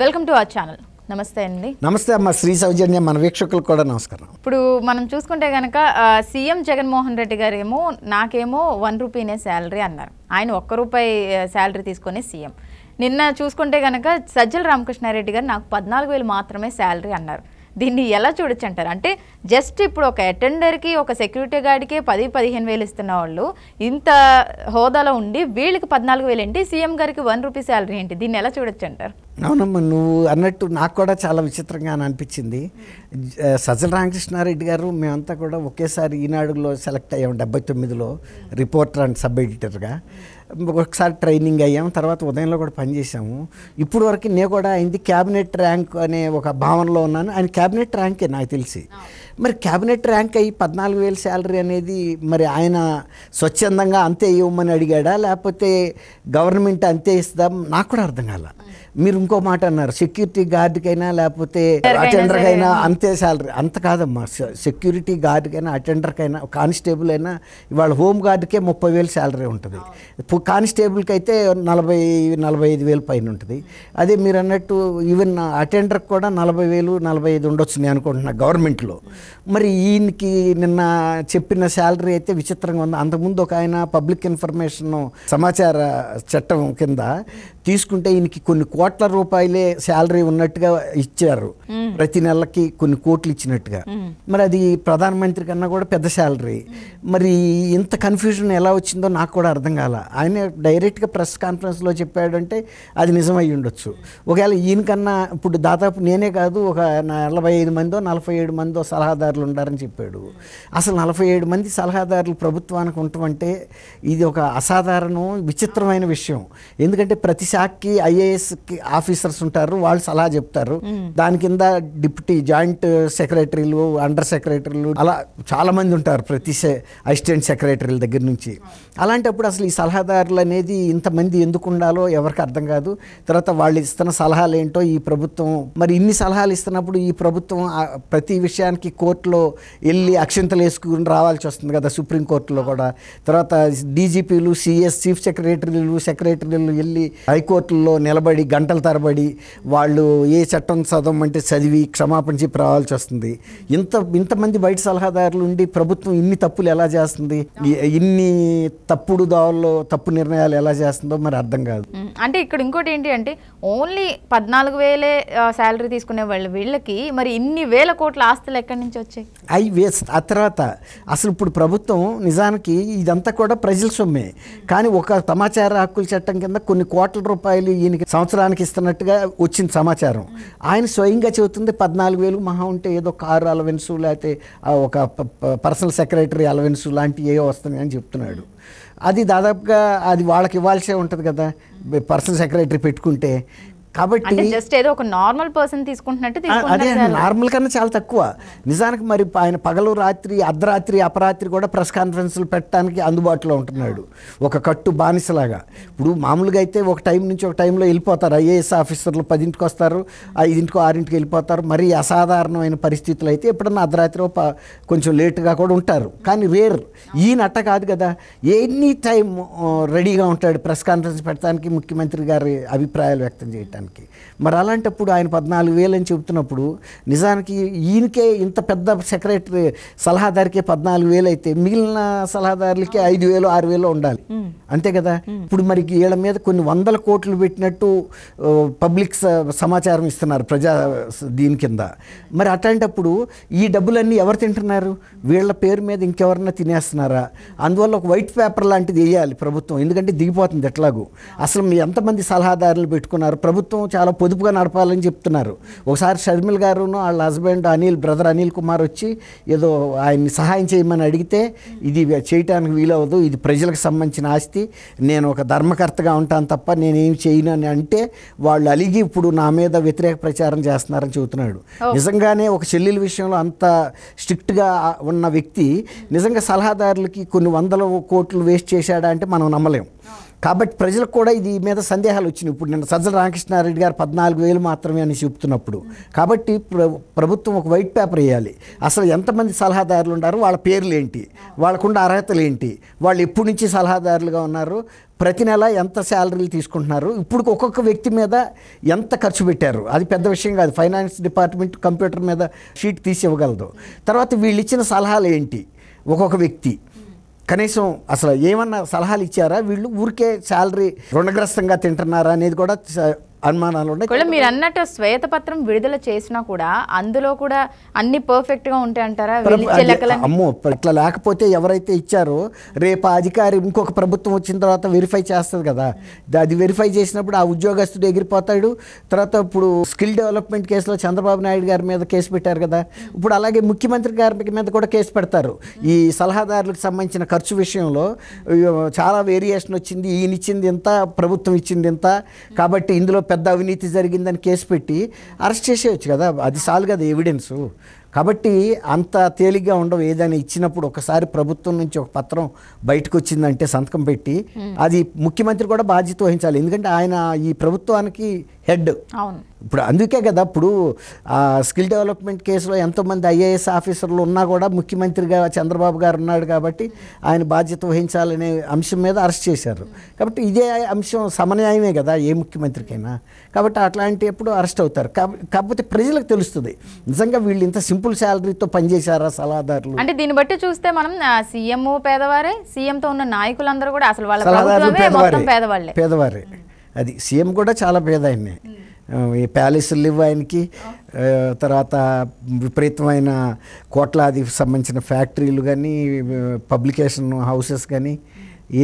Welcome to our channel. నమస్తే అండి. నమస్తే అమ్మ. శ్రీ సౌజన్య మన వీక్షకులకు కూడా నమస్కారం. ఇప్పుడు మనం చూసుకుంటే కనుక సీఎం జగన్మోహన్ రెడ్డి గారు ఏమో నాకేమో ₹1 శాలరీ అన్నారు. ఆయన ₹1 శాలరీ తీసుకొని సీఎం. నిన్న చూసుకుంటే కనుక సజ్జల రామకృష్ణారెడ్డి గారు నాకు 14,000 మాత్రమే శాలరీ అన్నారు. దీన్ని ఎలా చూడొచ్చు అంటారు? అంటే జస్ట్ ఇప్పుడు ఒక అటెండర్కి ఒక సెక్యూరిటీ గార్డ్కి 10-15 వేలు ఇస్తున్న వాళ్ళు ఇంత హోదాలో ఉండి వీళ్ళకి 14,000 ఏంటి, సీఎం గారికి ₹1 శాలరీ ఏంటి? దీన్ని ఎలా చూడొచ్చు అంటారు? అవునమ్మా, నువ్వు అన్నట్టు నాకు కూడా చాలా విచిత్రంగా అనిపించింది. సజ్జల రామకృష్ణారెడ్డి గారు మేమంతా కూడా ఒకేసారి ఈనాడులో సెలెక్ట్ అయ్యాము 79లో రిపోర్టర్ అండ్ సబ్ ఎడిటర్గా. ఒకసారి ట్రైనింగ్ అయ్యాము, తర్వాత ఉదయంలో కూడా పనిచేసాము. ఇప్పుడు వరకు నేను కూడా అయింది క్యాబినెట్ ర్యాంక్ అనే ఒక భావనలో ఉన్నాను. ఆయన క్యాబినెట్ ర్యాంకే నాకు తెలిసి. మరి క్యాబినెట్ ర్యాంక్ అయ్యి 14,000 శాలరీ అనేది మరి ఆయన స్వచ్ఛందంగా అంతే ఇవ్వమని అడిగాడా, లేకపోతే గవర్నమెంట్ అంతే ఇస్తాం? నాకు కూడా అర్థం కాల. మీరు ఇంకో మాట అన్నారు, సెక్యూరిటీ గార్డ్కైనా లేకపోతే అటెండర్కైనా అంతే శాలరీ. అంత కాదమ్మా, సెక్యూరిటీ గార్డ్కైనా అటెండర్కైనా కానిస్టేబుల్ అయినా ఇవాళ హోమ్ గార్డ్కే 30,000 శాలరీ ఉంటుంది. కానిస్టేబుల్కి అయితే 40-45 వేలు పైన ఉంటుంది. అదే మీరు అన్నట్టు ఈవెన్ అటెండర్కి కూడా 40,000 45 ఉండొచ్చు నేను అనుకుంటున్నా గవర్నమెంట్లో. మరి ఈయనకి నిన్న చెప్పిన శాలరీ అయితే విచిత్రంగా ఉంది. అంతకుముందు ఒక ఆయన పబ్లిక్ ఇన్ఫర్మేషన్ సమాచార చట్టం కింద తీసుకుంటే ఈయనకి కొన్ని కోట్ల రూపాయలే శాలరీ ఉన్నట్టుగా ఇచ్చారు. ప్రతి నెలకి కొన్ని కోట్లు ఇచ్చినట్టుగా. మరి అది ప్రధానమంత్రి కన్నా కూడా పెద్ద శాలరీ. మరి ఇంత కన్ఫ్యూజన్ ఎలా వచ్చిందో నాకు కూడా అర్థం కాల. ఆయన డైరెక్ట్గా ప్రెస్ కాన్ఫరెన్స్లో చెప్పాడంటే అది నిజమై ఉండొచ్చు. ఒకవేళ ఈయనకన్నా ఇప్పుడు దాదాపు నేనే కాదు ఒక 45 మందో 47 మందో సలహాదారులు ఉండారని చెప్పాడు. అసలు 47 మంది సలహాదారులు ప్రభుత్వానికి ఉండటమంటే ఇది ఒక అసాధారణం, విచిత్రమైన విషయం. ఎందుకంటే ప్రతి శాఖకి ఐఏఎస్కి ఆఫీసర్స్ ఉంటారు, వాళ్ళు సలహా చెప్తారు. దాని కింద డిప్యూటీ జాయింట్ సెక్రటరీలు, అండర్ సెక్రటరీలు, అలా చాలామంది ఉంటారు ప్రతి అసిస్టెంట్ సెక్రటరీల దగ్గర నుంచి. అలాంటప్పుడు అసలు ఈ సలహాదారులు అనేది ఇంతమంది ఎందుకు ఉండాలో ఎవరికి అర్థం కాదు. తర్వాత వాళ్ళు ఇస్తున్న సలహాలు ఏంటో ఈ ప్రభుత్వం మరి ఇన్ని సలహాలు ఇస్తున్నప్పుడు ఈ ప్రభుత్వం ప్రతి విషయానికి కోర్టులో వెళ్ళి అక్షింతలు వేసుకుని రావాల్సి వస్తుంది కదా, సుప్రీంకోర్టులో కూడా. తర్వాత డీజీపీలు, సిఎస్, చీఫ్ సెక్రటరీలు వెళ్ళి హైకోర్టుల్లో నిలబడి గంటల తరబడి వాళ్ళు ఏ చట్టం చదవమంటే చదివి క్షమాపణ చెప్పి రావాల్సి వస్తుంది. ఇంతమంది బయట సలహాదారులు ఉండి ప్రభుత్వం ఇన్ని తప్పులు ఎలా చేస్తుంది, ఇన్ని తప్పుడు దావుల్లో తప్పు నిర్ణయాలు ఎలా చేస్తుందో మరి అర్థం కాదు. అంటే ఇక్కడ ఇంకోటి ఏంటి అంటే ఓన్లీ 14,000 శాలరీ తీసుకునే వీళ్ళకి మరి ఇన్ని వేల కోట్ల ఆస్తులు ఎక్కడి నుంచి వచ్చాయి? అవి వేస్ట్. ఆ తర్వాత అసలు ఇప్పుడు ప్రభుత్వం నిజానికి ఇదంతా కూడా ప్రజల సొమ్మే. కానీ ఒక సమాచార హక్కుల చట్టం కింద కొన్ని కోట్ల రూపాయలు ఈయనకి సంవత్సరానికి ఇస్తున్నట్టుగా వచ్చింది సమాచారం. ఆయన స్వయంగా చెబుతుంది 14,000 మహా ఉంటే ఏదో కారు అలవెన్స్ లేకపోతే ఒక పర్సనల్ సెక్రటరీ అలవెన్స్ లాంటివి ఏవో వస్తుంది అని చెప్తున్నాడు. అది దాదాపుగా అది వాళ్ళకి ఇవ్వాల్సే ఉంటుంది కదా పర్సనల్ సెక్రటరీ పెట్టుకుంటే. కాబట్టి జస్ట్ ఏదో ఒక నార్మల్ పర్సన్ తీసుకుంటున్నట్టు అదే నార్మల్ కన్నా చాలా తక్కువ. నిజానికి మరి ఆయన పగలు రాత్రి అర్ధరాత్రి అపరాత్రి కూడా ప్రెస్ కాన్ఫరెన్స్లు పెట్టడానికి అందుబాటులో ఉంటున్నాడు, ఒక కట్టు బానిసలాగా. ఇప్పుడు మామూలుగా అయితే ఒక టైం నుంచి ఒక టైంలో వెళ్ళిపోతారు ఐఏఎస్ ఆఫీసర్లు, 10ంటికి వస్తారు, 5ంటికో 6ంటికి వెళ్ళిపోతారు. మరీ అసాధారణమైన పరిస్థితులు అయితే ఎప్పుడన్నా అర్ధరాత్రి కొంచెం లేటుగా కూడా ఉంటారు, కానీ రేర్. ఈయన అట్ట కాదు కదా, ఎనీ టైం రెడీగా ఉంటాడు ప్రెస్ కాన్ఫరెన్స్ పెట్టడానికి, ముఖ్యమంత్రి గారి అభిప్రాయాలు వ్యక్తం చేయడానికి. మరి అలాంటప్పుడు ఆయన 14,000 అని చెబుతున్నప్పుడు నిజానికి ఈయనకే ఇంత పెద్ద సెక్రటరీ సలహాదారికి 14,000 అయితే మిగిలిన సలహాదారులకి 5,000 6,000 ఉండాలి, అంతే కదా. ఇప్పుడు మరి వీళ్ళ మీద కొన్ని 100 కోట్లు పెట్టినట్టు పబ్లిక్ సమాచారం ఇస్తున్నారు ప్రజా దీని కింద. మరి అట్లాంటప్పుడు ఈ డబ్బులన్నీ ఎవరు తింటున్నారు? వీళ్ళ పేరు మీద ఇంకెవరన్నా తినేస్తున్నారా? అందువల్ల ఒక వైట్ పేపర్ లాంటిది వేయాలి ప్రభుత్వం, ఎందుకంటే దిగిపోతుంది ఎట్లాగూ. అసలు మీ ఎంతమంది సలహాదారులు పెట్టుకున్నారు? ప్రభుత్వం చాలా పొదుపుగా నడపాలని చెప్తున్నారు. ఒకసారి షర్మిల్ గారును వాళ్ళ హస్బెండ్ బ్రదర్ అనిల్ కుమార్ వచ్చి ఏదో ఆయన్ని సహాయం చేయమని అడిగితే ఇది చేయటానికి వీలవదు, ఇది ప్రజలకు సంబంధించిన ఆస్తి, నేను ఒక ధర్మకర్తగా ఉంటాను తప్ప నేనేం చేయను అని అంటే వాళ్ళు అలిగి ఇప్పుడు నా మీద వ్యతిరేక ప్రచారం చేస్తున్నారని చెబుతున్నాడు. నిజంగానే ఒక చెల్లెల విషయంలో అంత స్ట్రిక్ట్గా ఉన్న వ్యక్తి నిజంగా సలహాదారులకి కొన్ని 100 కోట్లు వేస్ట్ చేశాడా అంటే మనం నమ్మలేం. కాబట్టి ప్రజలకు కూడా ఇది మీద సందేహాలు వచ్చినాయి. ఇప్పుడు నిన్న సజ్జల రామకృష్ణారెడ్డి గారు 14,000 మాత్రమే అని చెప్తున్నప్పుడు, కాబట్టి ప్రభుత్వం ఒక వైట్ పేపర్ వేయాలి. అసలు ఎంతమంది సలహాదారులు ఉన్నారు, వాళ్ళ పేర్లు ఏంటి, వాళ్ళకున్న అర్హతలు ఏంటి, వాళ్ళు ఎప్పటి నుంచి సలహాదారులుగా ఉన్నారు, ప్రతి నెల ఎంత శాలరీలు తీసుకుంటున్నారు, ఇప్పుడు ఒక్కొక్క వ్యక్తి మీద ఎంత ఖర్చు పెట్టారు, అది పెద్ద విషయం కాదు. ఫైనాన్స్ డిపార్ట్మెంట్ కంప్యూటర్ మీద షీట్ తీసి ఇవ్వగలదు. తర్వాత వీళ్ళు ఇచ్చిన సలహాలు ఏంటి, ఒక్కొక్క వ్యక్తి కనీసం అసలు ఏమన్నా సలహాలు ఇచ్చారా, వీళ్ళు ఊరికే శాలరీ రుణగ్రస్తంగా తింటున్నారా అనేది కూడా అనుమానాలు ఉన్నాయి. మీరు అన్నట్టు శ్వేతపత్రం విడుదల చేసినా కూడా అందులో కూడా అన్ని పర్ఫెక్ట్ గా ఉంటాయి అంటారా? అమ్మో, ఇట్లా లేకపోతే ఎవరైతే ఇచ్చారో రేపు అధికారి ఇంకొక ప్రభుత్వం వచ్చిన తర్వాత వెరిఫై చేస్తుంది కదా, అది వెరిఫై చేసినప్పుడు ఆ ఉద్యోగస్తుడు ఎగిరిపోతాడు. తర్వాత ఇప్పుడు స్కిల్ డెవలప్మెంట్ కేసులో చంద్రబాబు నాయుడు గారి మీద కేసు పెట్టారు కదా, ఇప్పుడు అలాగే ముఖ్యమంత్రి గారి మీద కూడా కేసు పెడతారు. ఈ సలహాదారులకు సంబంధించిన ఖర్చు విషయంలో చాలా వేరియేషన్ వచ్చింది, ఈయన ఇచ్చింది ఇంత, ప్రభుత్వం ఇచ్చింది ఇంత, కాబట్టి ఇందులో పెద్ద అవినీతి జరిగిందని కేసు పెట్టి అరెస్ట్ చేసేయచ్చు కదా, అది చాలు కదా ఎవిడెన్సు. కాబట్టి అంత తేలిగ్గా ఉండవు. ఏదైనా ఇచ్చినప్పుడు ఒకసారి ప్రభుత్వం నుంచి ఒక పత్రం బయటకు వచ్చిందంటే సంతకం పెట్టి అది ముఖ్యమంత్రి కూడా బాధ్యత వహించాలి. ఎందుకంటే ఆయన ఈ ప్రభుత్వానికి హెడ్. ఇప్పుడు అందుకే కదా ఇప్పుడు స్కిల్ డెవలప్మెంట్ కేసులో ఎంతోమంది ఐఏఎస్ ఆఫీసర్లు ఉన్నా కూడా ముఖ్యమంత్రిగా చంద్రబాబు గారు ఉన్నాడు కాబట్టి ఆయన బాధ్యత వహించాలనే అంశం మీద అరెస్ట్ చేశారు. కాబట్టి ఇదే అంశం సమన్యాయమే కదా ఏ ముఖ్యమంత్రికైనా. కాబట్టి అట్లాంటిప్పుడు అరెస్ట్ అవుతారు. కాకపోతే ప్రజలకు తెలుస్తుంది నిజంగా వీళ్ళు ఇంత సింపుల్ శాలరీతో పనిచేశారా సలహాదారులు. అంటే దీన్ని బట్టి చూస్తే మనం సీఎం పేదవారే, సీఎంతో ఉన్న నాయకులందరూ కూడా అసలు వాళ్ళ పేదవారే. అది సీఎం కూడా చాలా పేద ఆయనే. ఈ ప్యాలెస్లు లేవు ఆయనకి, తర్వాత విపరీతమైన కోట్లాది సంబంధించిన ఫ్యాక్టరీలు కానీ పబ్లికేషన్ హౌసెస్ కానీ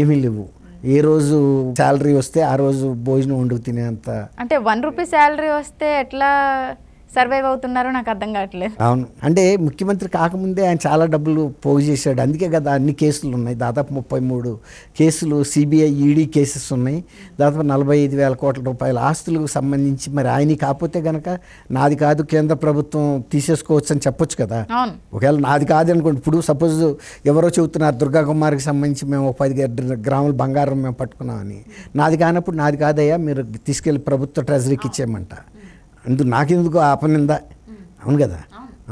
ఏమీ లేవు. ఏ రోజు శాలరీ వస్తే ఆ రోజు భోజనం వండుకు తినేంత. అంటే 1 రూపీ శాలరీ వస్తే ఎట్లా సర్వైవ్ అవుతున్నారో నాకు అర్థం కావట్లేదు. అవును, అంటే ముఖ్యమంత్రి కాకముందే ఆయన చాలా డబ్బులు పోగు చేశాడు. అందుకే కదా అన్ని కేసులు ఉన్నాయి. దాదాపు 33 కేసులు సిబిఐ ఈడీ కేసెస్ ఉన్నాయి. దాదాపు 45,000 కోట్ల రూపాయల ఆస్తులకు సంబంధించి మరి ఆయన కాకపోతే కనుక నాది కాదు కేంద్ర ప్రభుత్వం తీసేసుకోవచ్చు అని చెప్పొచ్చు కదా. ఒకవేళ నాది కాదు అనుకోండి, ఇప్పుడు సపోజ్ ఎవరో చెబుతున్నారు దుర్గా కుమార్కి సంబంధించి మేము 10 గ్రాముల బంగారం మేము పట్టుకున్నామని, నాది కానప్పుడు నాది కాదయ్యా మీరు తీసుకెళ్ళి ప్రభుత్వ ట్రెజరీకి ఇచ్చేయమంట. నాకెందుకు అపనింద? అవును కదా,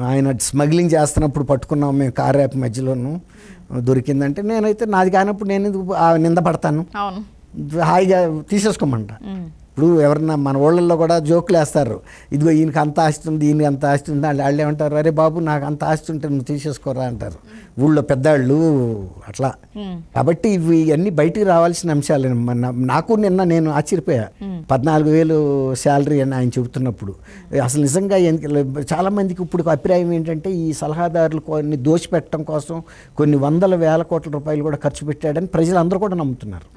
ఆయన స్మగ్లింగ్ చేస్తున్నప్పుడు పట్టుకున్నాం మేము కార్ యాప్ మధ్యలోనూ దొరికిందంటే నేనైతే నాది కానప్పుడు నేను ఎందుకు నింద పడతాను, హాయిగా తీసేసుకోమంట. ఇప్పుడు ఎవరన్నా మన ఊళ్ళల్లో కూడా జోకులు వేస్తారు, ఇదిగో ఈయనకి అంత ఆస్తి ఉంది ఈయనకి అంత ఆస్తి ఉంది, వాళ్ళు ఏమంటారు, అరే బాబు నాకు అంత ఆస్తి ఉంటే నువ్వు తీసేసుకోరా అంటారు ఊళ్ళో పెద్దవాళ్ళు అట్లా. కాబట్టి ఇవి అన్నీ బయటికి రావాల్సిన అంశాలు. నాకు నిన్న నేను ఆశ్చర్యపోయా 14,000 శాలరీ అని ఆయన చెబుతున్నప్పుడు. అసలు నిజంగా చాలామందికి ఇప్పుడు అభిప్రాయం ఏంటంటే ఈ సలహాదారులు కొన్ని దోచిపెట్టడం కోసం కొన్ని 100,000 కోట్ల రూపాయలు కూడా ఖర్చు పెట్టాడని ప్రజలందరూ కూడా నమ్ముతున్నారు.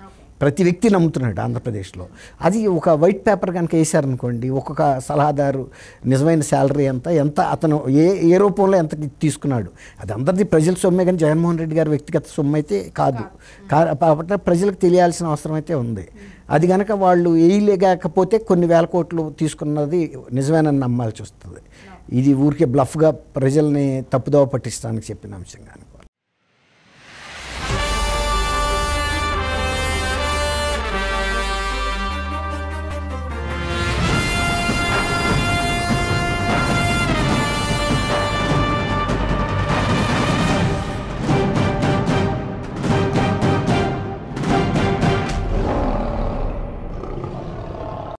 ప్రతి వ్యక్తి నమ్ముతున్నాడు ఆంధ్రప్రదేశ్లో. అది ఒక వైట్ పేపర్ కనుక వేశారనుకోండి, ఒక్కొక్క సలహాదారు నిజమైన శాలరీ ఎంత అతను ఏ రూపంలో ఎంత తీసుకున్నాడు, అది అందరిది ప్రజల సొమ్మే కానీ జగన్మోహన్ రెడ్డి గారి వ్యక్తిగత సొమ్ము అయితే కాదు. కాబట్టి ప్రజలకు తెలియాల్సిన అవసరం అయితే ఉంది. అది కనుక వాళ్ళు వేయలేకపోతే కొన్ని వేల కోట్లు తీసుకున్నది నిజమేనని నమ్మాల్సి వస్తుంది. ఇది ఊరికే బ్లఫ్గా ప్రజల్ని తప్పుదోవ పట్టించడానికి చెప్పిన అంశంగా.